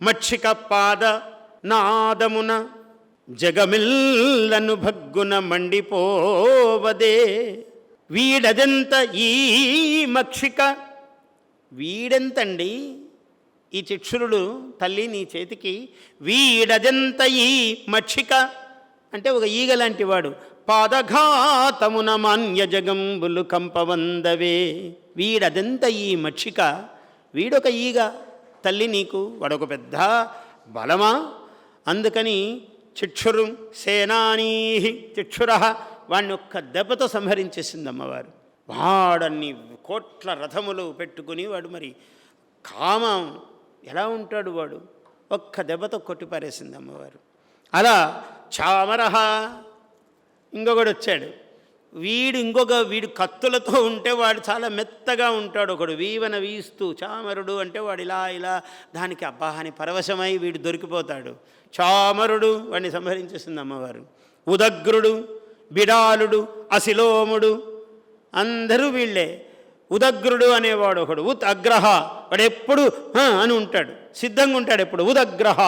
మక్షిక పాద నాదమున జగమిల్లను భగ్గున మండిపోవదే. వీడదెంత ఈ మక్షిక, వీడెంతండి ఈ చిక్షురుడు తల్లి నీ చేతికి, వీడదెంత ఈ మక్షిక అంటే ఒక ఈగ లాంటి వాడు. పాదఘాతమున మాన్య జగంబులు కంపవందవే. వీడదెంత ఈ మక్షిక, వీడొక ఈగ తల్లి నీకు, వాడొక పెద్ద బలమా. అందుకని చిక్షురు సేనానీ చిక్షుర, వాడిని ఒక్క దెబ్బతో సంహరించేసింది అమ్మవారు. వాడన్ని కోట్ల రథములు పెట్టుకుని వాడు మరి కామం ఎలా ఉంటాడు వాడు, ఒక్క దెబ్బతో కొట్టిపారేసింది అమ్మవారు. అలా చామరహ ఇంకొకడు వచ్చాడు. వీడు కత్తులతో ఉంటే వాడు చాలా మెత్తగా ఉంటాడు. ఒకడు వీవన వీస్తూ చామరుడు అంటే వాడు ఇలా ఇలా దానికి అబ్బా అని పరవశమై వీడు దొరికిపోతాడు. చామరుడు వాడిని సంహరించేసింది అమ్మవారు. ఉదగ్రుడు, బిడాలుడు, అశిలోముడు అందరూ వీళ్ళే. ఉదగ్రుడు అనేవాడు ఒకడు. ఉత్ అగ్రహ, వాడు ఎప్పుడు అని ఉంటాడు, సిద్ధంగా ఉంటాడు ఎప్పుడు. ఉదగ్రహ